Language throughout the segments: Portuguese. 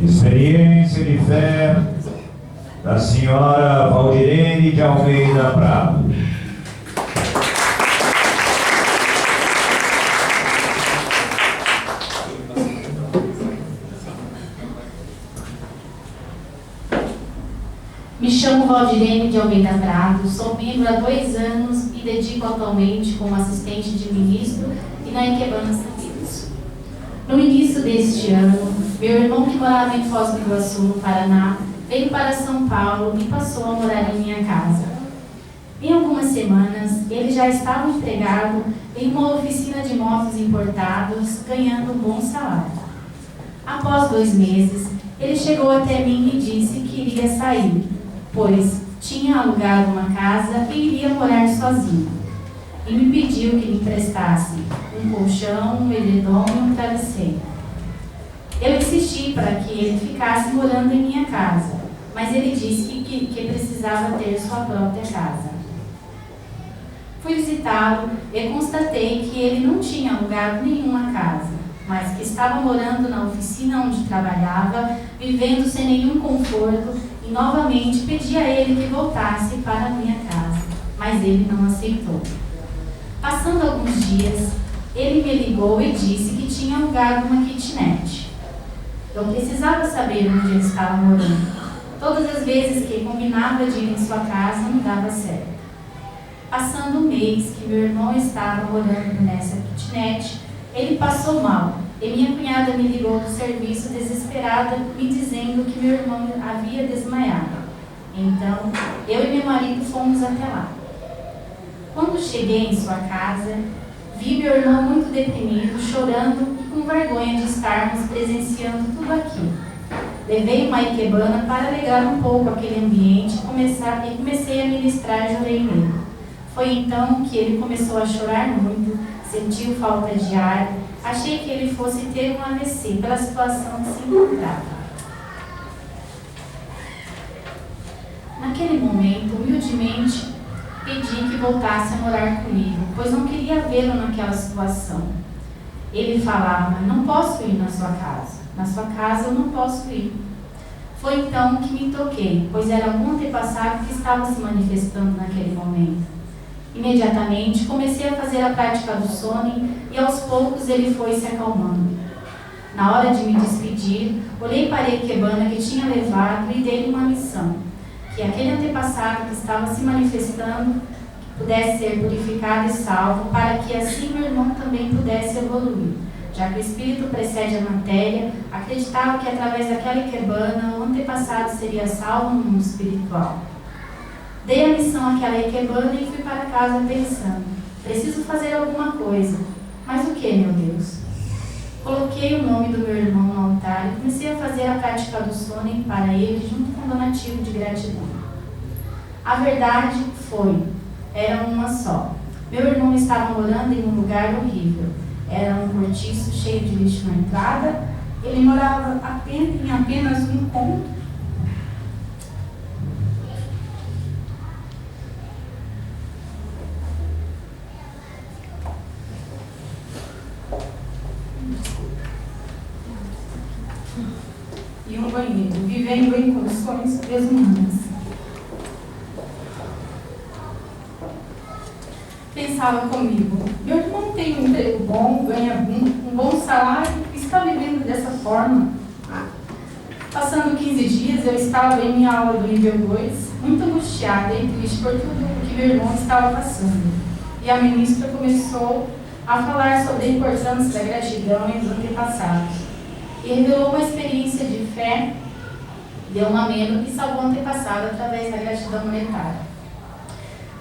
Experiência de fé da senhora Valdirene de Almeida Prado. Me chamo Valdirene de Almeida Prado, sou membro há 2 anos e dedico atualmente como assistente de ministro e na Ikebana São Luís. No início deste ano, meu irmão que morava em Foz do Iguaçu, no Paraná, veio para São Paulo e passou a morar em minha casa. Em algumas semanas, ele já estava empregado em uma oficina de motos importados, ganhando um bom salário. Após 2 meses, ele chegou até mim e disse que iria sair, pois tinha alugado uma casa e iria morar sozinho. E me pediu que lhe emprestasse um colchão, um edredom e um travesseiro. Eu insisti para que ele ficasse morando em minha casa, mas ele disse que precisava ter sua própria casa. Fui visitá-lo e constatei que ele não tinha alugado nenhuma casa, mas que estava morando na oficina onde trabalhava, vivendo sem nenhum conforto, e novamente pedi a ele que voltasse para a minha casa, mas ele não aceitou. Passando alguns dias, ele me ligou e disse que tinha alugado uma kitnet. Eu precisava saber onde ele estava morando. Todas as vezes que combinava de ir em sua casa, não dava certo. Passando um mês que meu irmão estava morando nessa kitnet, ele passou mal e minha cunhada me ligou do serviço desesperada, me dizendo que meu irmão havia desmaiado. Então, eu e meu marido fomos até lá. Quando cheguei em sua casa, vi meu irmão muito deprimido, chorando e com vergonha de estarmos presenciando tudo aquilo. Levei uma ikebana para alegrar um pouco aquele ambiente e comecei a ministrar e orei nele. Foi então que ele começou a chorar muito, sentiu falta de ar, achei que ele fosse ter um AVC pela situação que se encontrava. Naquele momento, humildemente, pedi que voltasse a morar comigo, pois não queria vê-lo naquela situação. Ele falava: não posso ir na sua casa eu não posso ir. Foi então que me toquei, pois era algum antepassado que estava se manifestando naquele momento. Imediatamente comecei a fazer a prática do sono e aos poucos ele foi se acalmando. Na hora de me despedir, olhei para a ikebana que tinha levado e dei-lhe uma missão: que aquele antepassado que estava se manifestando pudesse ser purificado e salvo, para que assim meu irmão também pudesse evoluir. Já que o espírito precede a matéria, acreditava que através daquela ikebana o antepassado seria salvo no mundo espiritual. Dei a missão àquela ikebana e fui para casa pensando: preciso fazer alguma coisa. Mas o que, meu Deus? Coloquei o nome do meu irmão no altar e comecei a fazer a prática do sono para ele, junto com um donativo de gratidão. A verdade era uma só. Meu irmão estava morando em um lugar horrível. Era um cortiço cheio de lixo na entrada. Ele morava em apenas um cômodo. E um banheiro, vivendo em condições desumanas. Pensava comigo: meu irmão tem um emprego bom, ganha um bom salário e está vivendo dessa forma. Passando 15 dias, eu estava em minha aula do nível 2, muito angustiada e triste por tudo o que meu irmão estava passando. E a ministra começou a falar sobre a importância da gratidão e dos antepassados. E revelou uma experiência de fé de uma membro que salvou o antepassado através da gratidão monetária.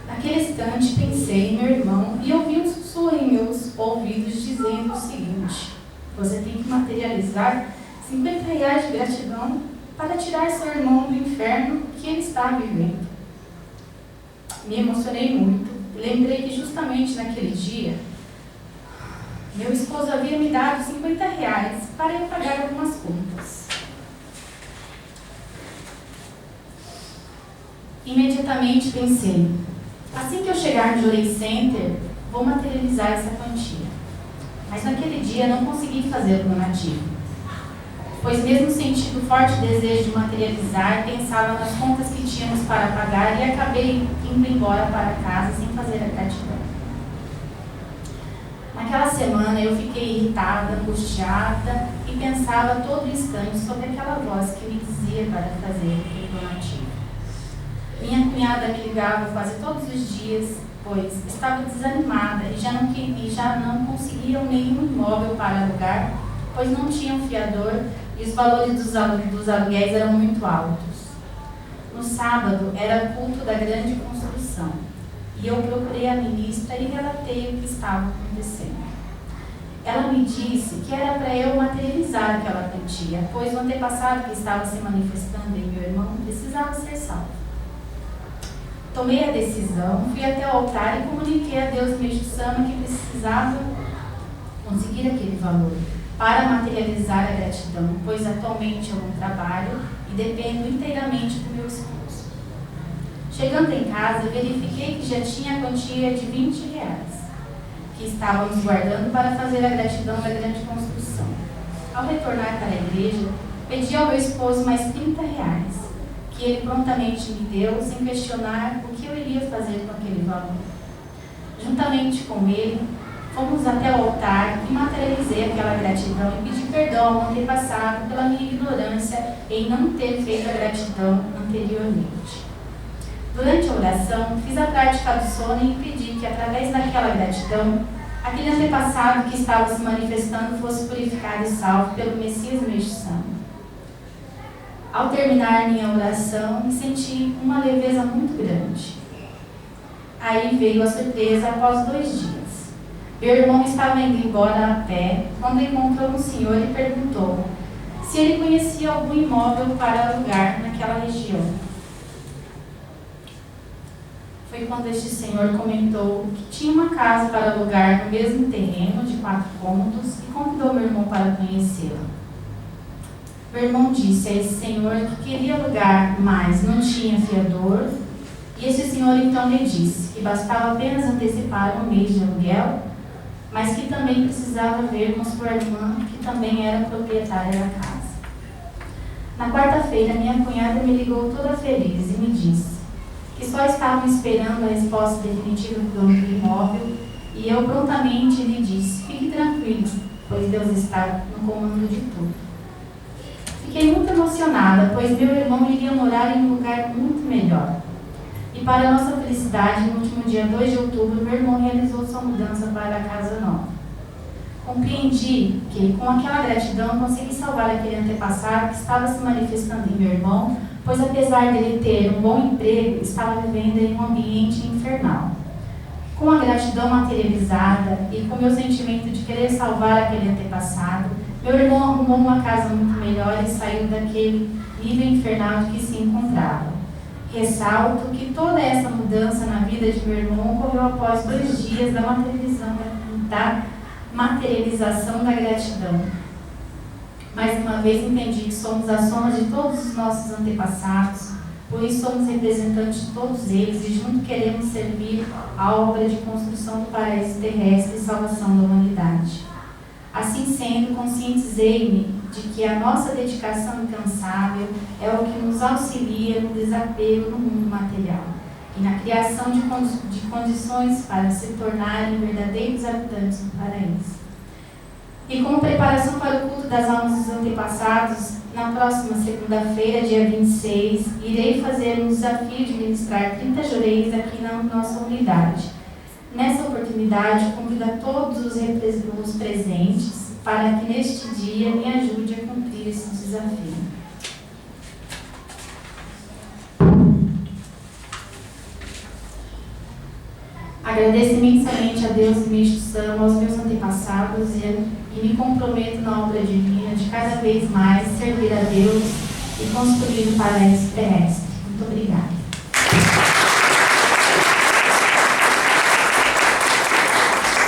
Naquele instante pensei em meu irmão e ouvi um sussurro em meus ouvidos dizendo o seguinte: você tem que materializar R$50 de gratidão para tirar seu irmão do inferno que ele está vivendo. Me emocionei muito. Lembrei que justamente naquele dia meu esposo havia me dado R$50 para eu pagar algumas contas. Imediatamente pensei: assim que eu chegar no Joy Center, vou materializar essa quantia. Mas naquele dia não consegui fazer o donativo. pois mesmo sentindo forte desejo de materializar, pensava nas contas que tínhamos para pagar e acabei indo embora para casa sem fazer a gratidão. Naquela semana eu fiquei irritada, angustiada e pensava a todo instante sobre aquela voz que me dizia para fazer aquele donativo. Minha cunhada me ligava quase todos os dias, pois estava desanimada e já não conseguiam nenhum imóvel para alugar, pois não tinham fiador e os valores dos aluguéis eram muito altos. No sábado era culto da grande construção e eu procurei a ministra e relatei o que estava acontecendo. Ela me disse que era para eu materializar aquela quantia, pois o antepassado que estava se manifestando em meu irmão precisava ser salvo. Tomei a decisão, fui até o altar e comuniquei a Deus Meixo Sama que precisava conseguir aquele valor para materializar a gratidão, pois atualmente eu não trabalho e dependo inteiramente do meu esposo. Chegando em casa, verifiquei que já tinha a quantia de R$20, que estávamos guardando para fazer a gratidão da grande construção. Ao retornar para a igreja, pedi ao meu esposo mais R$30, que ele prontamente me deu, sem questionar o que eu iria fazer com aquele valor. Juntamente com ele, fomos até o altar e materializei aquela gratidão e pedi perdão ao antepassado pela minha ignorância em não ter feito a gratidão anteriormente. Durante a oração, fiz a prática do sono e pedi que, através daquela gratidão, aquele antepassado que estava se manifestando fosse purificado e salvo pelo Messias Meixo Sama. Ao terminar minha oração, me senti uma leveza muito grande. Aí veio a surpresa após 2 dias. Meu irmão estava indo embora a pé, quando encontrou um senhor e perguntou se ele conhecia algum imóvel para alugar naquela região. Foi quando este senhor comentou que tinha uma casa para alugar no mesmo terreno, de 4 cômodos, e convidou meu irmão para conhecê-la. Meu irmão disse a esse senhor que queria alugar, mas não tinha fiador, e esse senhor então lhe disse que bastava apenas antecipar 1 mês de aluguel, mas que também precisava ver com sua irmã, que também era proprietária da casa. Na quarta-feira, minha cunhada me ligou toda feliz e me disse que só estavam esperando a resposta definitiva do dono do imóvel, e eu prontamente lhe disse: fique tranquilo, pois Deus está no comando de tudo. Fiquei muito emocionada, pois meu irmão iria morar em um lugar muito melhor. E para nossa felicidade, no último dia 2 de outubro, meu irmão realizou sua mudança para a casa nova. Compreendi que, com aquela gratidão, consegui salvar aquele antepassado que estava se manifestando em meu irmão, pois apesar dele ter um bom emprego, estava vivendo em um ambiente infernal. Com a gratidão materializada e com meu sentimento de querer salvar aquele antepassado, meu irmão arrumou uma casa muito melhor e saiu daquele nível infernal de que se encontrava. Ressalto que toda essa mudança na vida de meu irmão ocorreu após 2 dias da materialização da gratidão. Mais uma vez entendi que somos a soma de todos os nossos antepassados, por isso somos representantes de todos eles e juntos queremos servir a obra de construção do paraíso terrestre e salvação da humanidade. Assim sendo, conscientizei-me de que a nossa dedicação incansável é o que nos auxilia no desapego no mundo material e na criação de condições para se tornarem verdadeiros habitantes do paraíso. E como preparação para o culto das almas dos antepassados, na próxima segunda-feira, dia 26, irei fazer um desafio de ministrar 30 jureis aqui na nossa unidade. Nessa oportunidade, convido a todos os presentes para que neste dia me ajude a cumprir esse desafio. Agradeço imensamente a Deus Meixo Sama, aos meus antepassados e me comprometo na obra divina de cada vez mais servir a Deus e construir o paraíso terrestre. Muito obrigada.